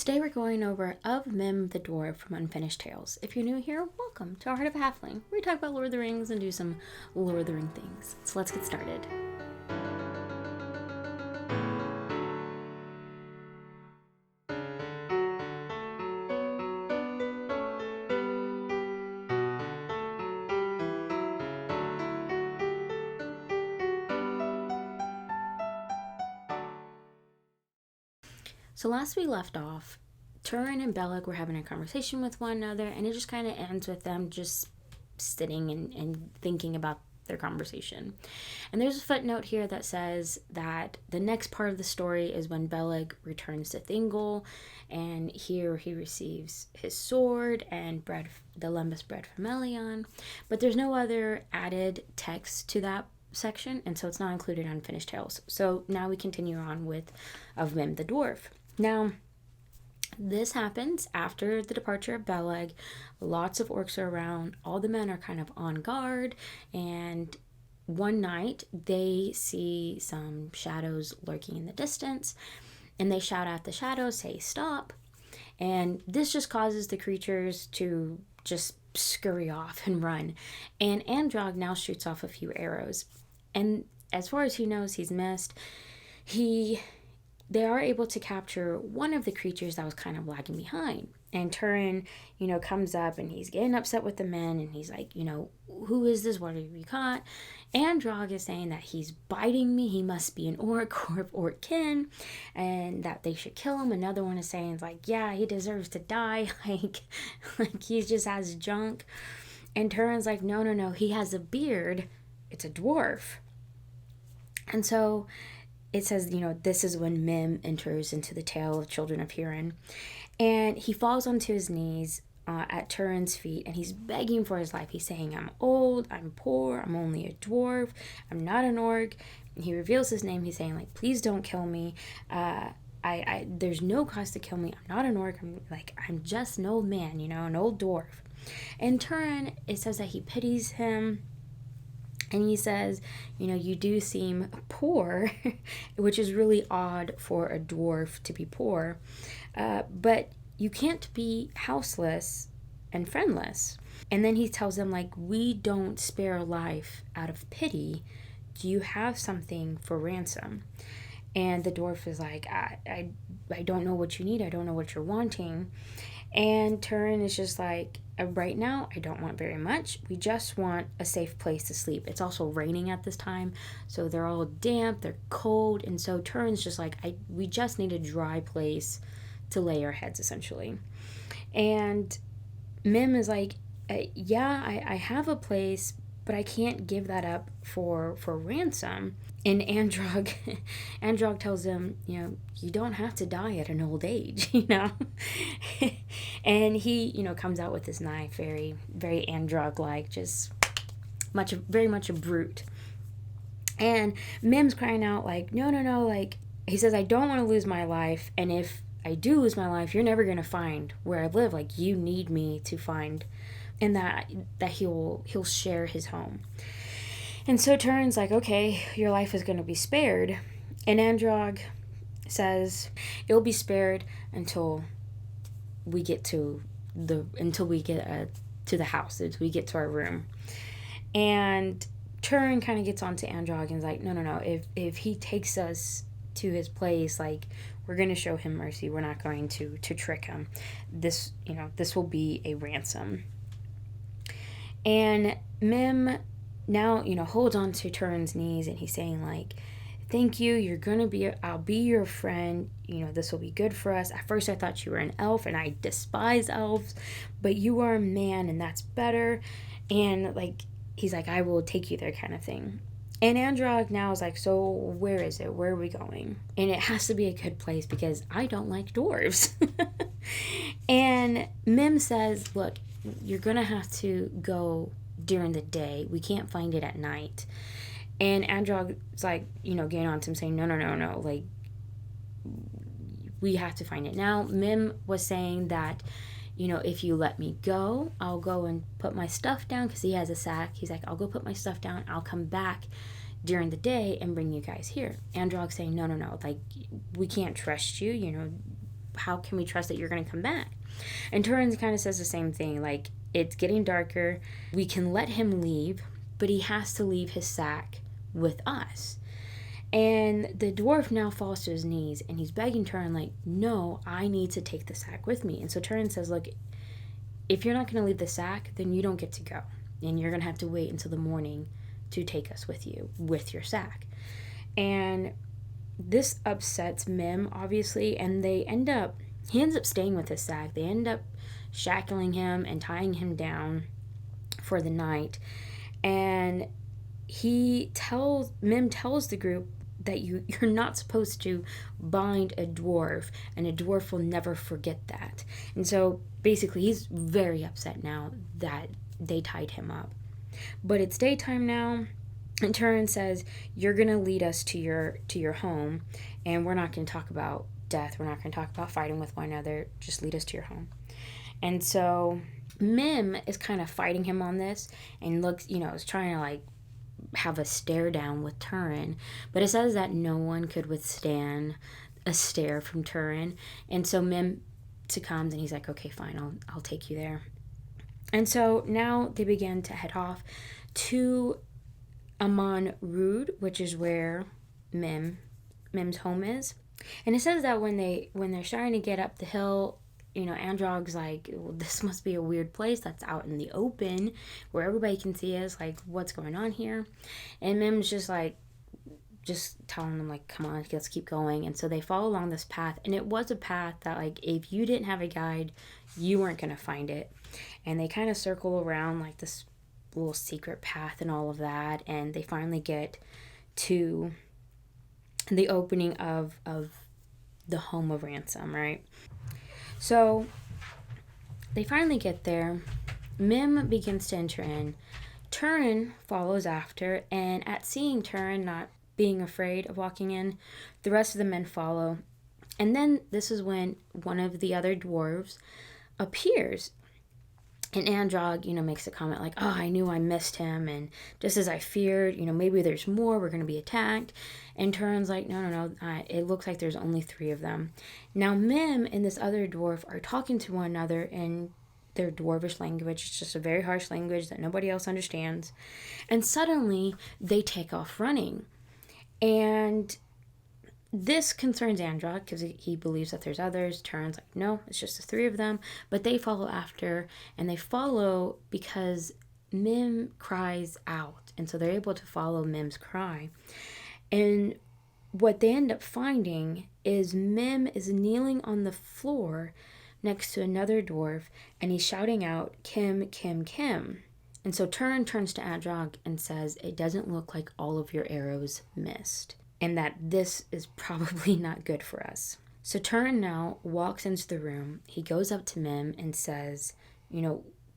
Today we're going over Of Mim the Dwarf from Unfinished Tales. If you're new here, welcome to Our Heart of a Halfling, where we talk about Lord of the Rings and do some Lord of the Ring things. So let's get started. So last we left off, Turin and Bellic were having a conversation with one another, and it just kind of ends with them just sitting and thinking about their conversation. And there's a footnote here that says that the next part of the story is when Bellic returns to Thingol, and here he receives his sword and bread, the Lembas bread from Elion. But there's no other added text to that section, and so it's not included in Unfinished Tales. So now we continue on with Of Mim the Dwarf. Now, this happens after the departure of Beleg. Lots of orcs are around. All the men are kind of on guard. And one night, they see some shadows lurking in the distance. And they shout at the shadows, say, "Stop." And this just causes the creatures to just scurry off and run. And Androg now shoots off a few arrows. And as far as he knows, he's missed. They are able to capture one of the creatures that was kind of lagging behind. And Turin, comes up and he's getting upset with the men. And he's like, "Who is this? What have you caught?" Androg is saying that he's biting me. He must be an orc or of orc kin. And that they should kill him. Another one is saying, "Yeah, he deserves to die." like he's just has junk. And Turin's like, no, he has a beard. It's a dwarf. And so it says, this is when Mim enters into the tale of Children of Hurin. And he falls onto his knees at Turin's feet, and he's begging for his life. He's saying, "I'm old, I'm poor, I'm only a dwarf, I'm not an orc." And he reveals his name. He's saying, "Please don't kill me. There's no cause to kill me. I'm not an orc. I'm just an old man, an old dwarf." And Turin, it says that he pities him. And he says, "You do seem poor," which is really odd for a dwarf to be poor. But you can't be houseless and friendless. And then he tells them, "We don't spare life out of pity. Do you have something for ransom?" And the dwarf is like, I don't know what you need. I don't know what you're wanting." And Turin is just like, "Right now, I don't want very much. We just want a safe place to sleep." It's also raining at this time, so they're all damp, they're cold, and so Turin's just like, we just need a dry place to lay our heads, essentially. And Mim is like, "Yeah, I have a place, but I can't give that up for ransom." And Androg tells him, "You don't have to die at an old age, And he, comes out with his knife, very, very Androg-like, just very much a brute. And Mim's crying out, no, he says, "I don't want to lose my life, and if I do lose my life, you're never going to find where I live. You need me to find," and that he'll share his home. And so Turin's like, "Okay, your life is going to be spared." And Androg says, "It'll be spared until we get to the house, until we get to our room." And Turin kind of gets onto Androg and is like, no, if he takes us to his place, we're going to show him mercy. We're not going to trick him. This will be a ransom. And Mim now, holds on to Turin's knees, and he's saying, "Thank you, I'll be your friend, this will be good for us. At first I thought you were an elf, and I despise elves, but you are a man, and that's better." And, he's like, "I will take you there," kind of thing. And Androg now is like, "So where is it? Where are we going?" And it has to be a good place, because I don't like dwarves. And Mim says, "Look, you're going to have to go during the day. We can't find it at night." And Androg's getting on to him, saying, no, we have to find it now. Mim was saying that, if you let me go, I'll go and put my stuff down, because he has a sack. He's like, "I'll go put my stuff down. I'll come back during the day and bring you guys here." Androg's saying, no, we can't trust you, how can we trust that you're going to come back? And Turin kind of says the same thing, like, it's getting darker. We can let him leave, but he has to leave his sack with us. And the dwarf now falls to his knees and he's begging Turin, like, no, I need to take the sack with me. And so Turin says, look, if you're not going to leave the sack, then you don't get to go. And you're going to have to wait until the morning to take us with you, with your sack. And this upsets Mim, obviously, and he ends up staying with his sack. They end up shackling him and tying him down for the night. And Mim tells the group that you're not supposed to bind a dwarf, and a dwarf will never forget that. And so basically he's very upset now that they tied him up. But it's daytime now, and Turin says, you're going to lead us to your home, and we're not going to talk about death. We're not going to talk about fighting with one another. Just lead us to your home. And so Mim is kind of fighting him on this and is trying to like have a stare down with Turin, but it says that no one could withstand a stare from Turin, and so Mim succumbs and he's like, okay, fine, I'll take you there. And so now they begin to head off to Amon Rud, which is where Mim's home is. And it says that when they're starting to get up the hill, Androg's like, well, this must be a weird place that's out in the open where everybody can see us, like, what's going on here? And Mim's just telling them, like, come on, let's keep going. And so they follow along this path, and it was a path that, like, if you didn't have a guide, you weren't going to find it. And they kind of circle around, like, this little secret path and all of that, and they finally get to the opening of the home of Ransom, right? So they finally get there. Mim begins to enter in. Turin follows after, and at seeing Turin not being afraid of walking in, the rest of the men follow. And then this is when one of the other dwarves appears. And Androg, makes a comment like, oh, I knew I missed him. And just as I feared, maybe there's more. We're going to be attacked. And Turin's like, no. It looks like there's only 3 of them. Now, Mim and this other dwarf are talking to one another in their dwarvish language. It's just a very harsh language that nobody else understands. And suddenly, they take off running. And this concerns Androg because he believes that there's others. Turin's like, no, it's just the 3 of them. But they follow after, and they follow because Mim cries out. And so they're able to follow Mim's cry. And what they end up finding is Mim is kneeling on the floor next to another dwarf, and he's shouting out, Kim, Kim, Kim. And so Turin turns to Androg and says, it doesn't look like all of your arrows missed, and that this is probably not good for us. So Turin now walks into the room. He goes up to Mim and says,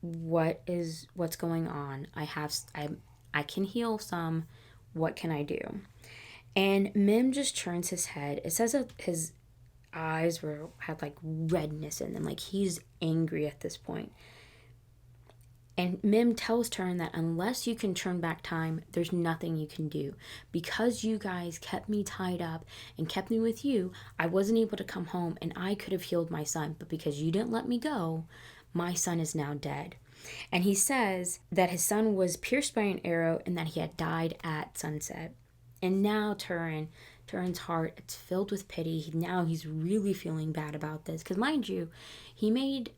what's going on? I can heal some. What can I do? And Mim just turns his head. It says that his eyes had like redness in them, like he's angry at this point. And Mim tells Turin that unless you can turn back time, there's nothing you can do. Because you guys kept me tied up and kept me with you, I wasn't able to come home, and I could have healed my son. But because you didn't let me go, my son is now dead. And he says that his son was pierced by an arrow and that he had died at sunset. And now Turin's heart, it's filled with pity. Now he's really feeling bad about this. Because mind you, he made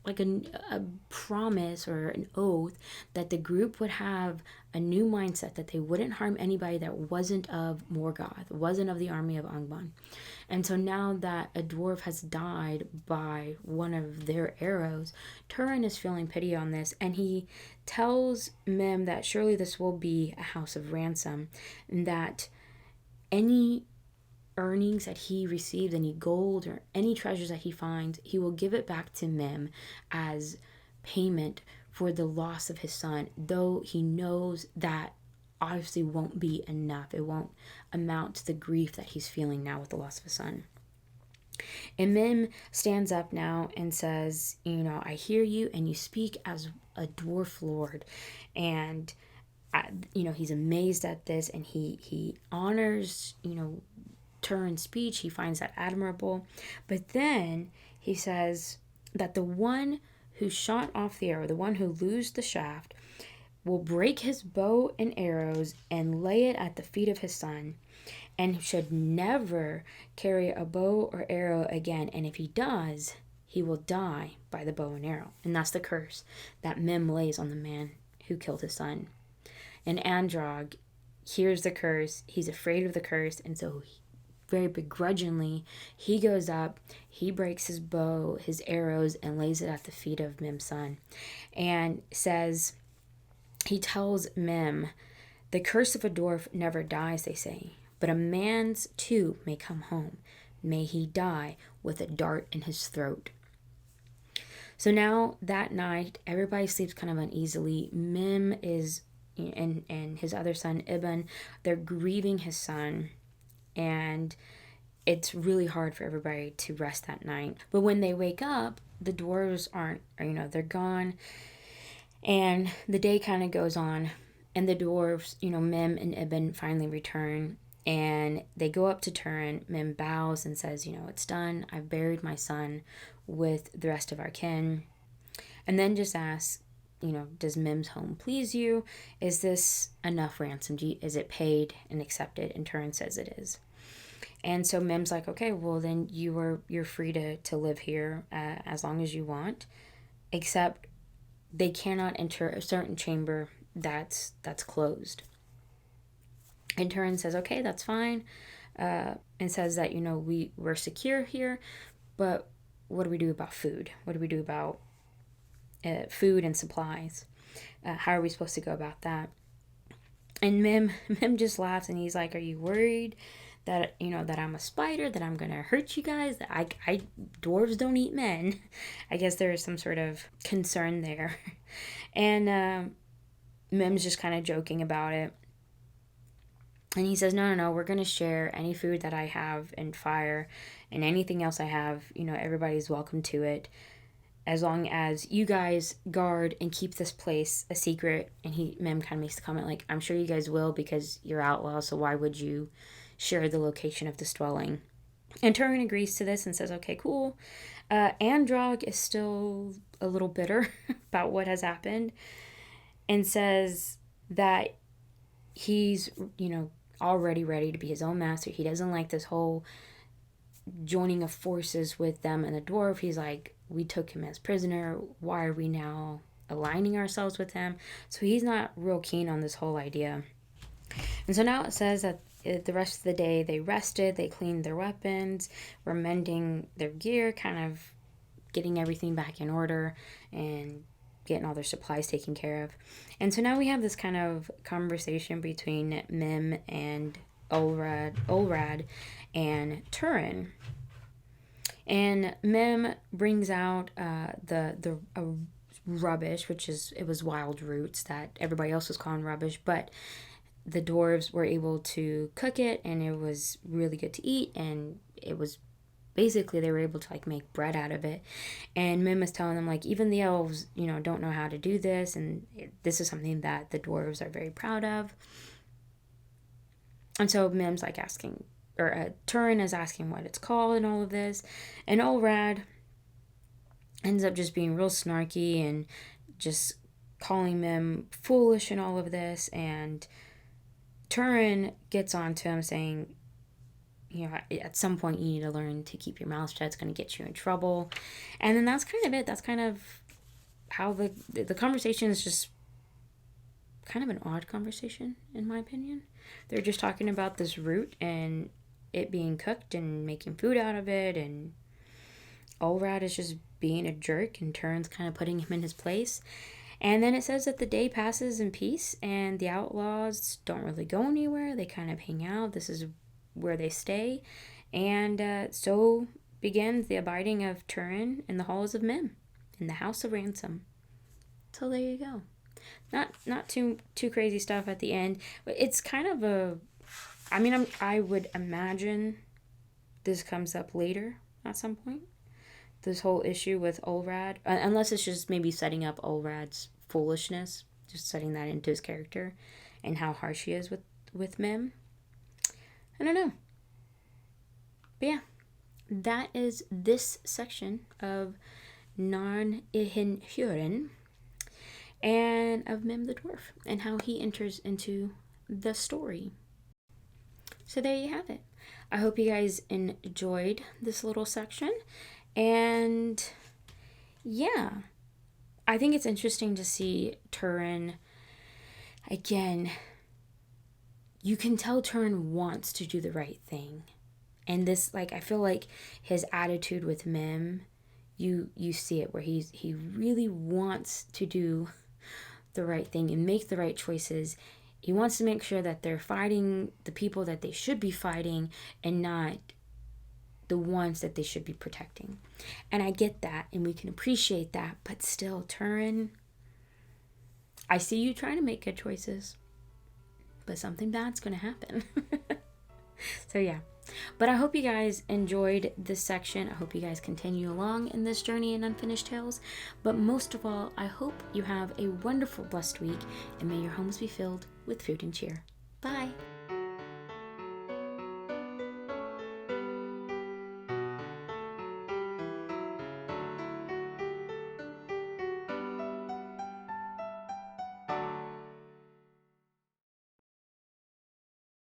like a promise or an oath that the group would have a new mindset, that they wouldn't harm anybody that wasn't of Morgoth, wasn't of the army of Angband. And so now that a dwarf has died by one of their arrows, Turin is feeling pity on this, and he tells Mim that surely this will be a house of ransom, and that any earnings that he receives, any gold or any treasures that he finds, he will give it back to Mim as payment for the loss of his son, though he knows that obviously won't be enough. It won't amount to the grief that he's feeling now with the loss of his son. And Mim stands up now and says, I hear you, and you speak as a dwarf lord. And he's amazed at this, and he honors, Turin's speech. He finds that admirable. But then he says that the one who shot off the arrow, the one who loosed the shaft, will break his bow and arrows and lay it at the feet of his son, and should never carry a bow or arrow again. And if he does, he will die by the bow and arrow. And that's the curse that Mim lays on the man who killed his son. And Androg hears the curse. He's afraid of the curse. And so very begrudgingly, he goes up, he breaks his bow, his arrows, and lays it at the feet of Mim's son. And says, he tells Mim, the curse of a dwarf never dies, they say, but a man's too may come home. May he die with a dart in his throat. So now that night, everybody sleeps kind of uneasily. Mim is, and his other son, Ibn, they're grieving his son. And it's really hard for everybody to rest that night. But when they wake up, the dwarves aren't, they're gone. And the day kind of goes on. And the dwarves, Mim and Ibn finally return. And they go up to Turin. Mim bows and says, it's done. I've buried my son with the rest of our kin. And then just asks, does Mim's home please you? Is this enough ransom? Is it paid and accepted? And Turin says it is. And so Mim's like, okay, well then you're free to live here as long as you want, except they cannot enter a certain chamber that's closed. And Turin says, okay, that's fine, and says that, we're secure here, but what do we do about food? What do we do about food and supplies? How are we supposed to go about that? And Mim just laughs, and he's like, are you worried that, that I'm a spider, that I'm going to hurt you guys? That I dwarves don't eat men. I guess there is some sort of concern there. And Mim's just kind of joking about it. And he says, no, we're going to share any food that I have and fire and anything else I have. Everybody's welcome to it, as long as you guys guard and keep this place a secret. And Mim kind of makes the comment like, I'm sure you guys will, because you're outlaws, so why would you share the location of this dwelling? And Turin agrees to this and says, okay, cool. Androg is still a little bitter about what has happened, and says that he's, already ready to be his own master. He doesn't like this whole joining of forces with them and the dwarf. He's like, we took him as prisoner. Why are we now aligning ourselves with him? So he's not real keen on this whole idea. And so now it says that the rest of the day they rested, they cleaned their weapons, were mending their gear, kind of getting everything back in order and getting all their supplies taken care of. And so now we have this kind of conversation between Mim and Olrad and Turin. And Mim brings out the rubbish, it was wild roots that everybody else was calling rubbish, but the dwarves were able to cook it, and it was really good to eat, and it was basically they were able to make bread out of it. And Mim was telling them even the elves don't know how to do this, and this is something that the dwarves are very proud of. And so Mim's asking, or Turin is asking what it's called and all of this, and Olrad ends up just being real snarky and just calling Mim foolish and all of this. And Turin gets on to him saying, at some point you need to learn to keep your mouth shut. It's going to get you in trouble. And then that's kind of it. That's kind of how the conversation is just kind of an odd conversation, in my opinion. They're just talking about this root and it being cooked and making food out of it. And Olrad is just being a jerk, and Turin's kind of putting him in his place. And then it says that the day passes in peace, and the outlaws don't really go anywhere. They kind of hang out. This is where they stay. And so begins the abiding of Turin in the halls of Mim, in the house of ransom. So there you go. Not too crazy stuff at the end, but it's kind of I would imagine this comes up later at some point. This whole issue with Olrad, unless it's just maybe setting up Olrad's foolishness, just setting that into his character and how harsh he is with Mim. I don't know. But yeah, that is this section of Children of Hurin and of Mim the Dwarf and how he enters into the story. So there you have it. I hope you guys enjoyed this little section. And yeah, I think it's interesting to see Turin again. You can tell Turin wants to do the right thing. And this, like, I feel like his attitude with Mim, you see it where he really wants to do the right thing and make the right choices. He wants to make sure that they're fighting the people that they should be fighting and not the ones that they should be protecting. And I get that, and we can appreciate that, but still, Turin, I see you trying to make good choices, but something bad's going to happen. So yeah. But I hope you guys enjoyed this section. I hope you guys continue along in this journey in Unfinished Tales. But most of all, I hope you have a wonderful, blessed week, and may your homes be filled with food and cheer. Bye.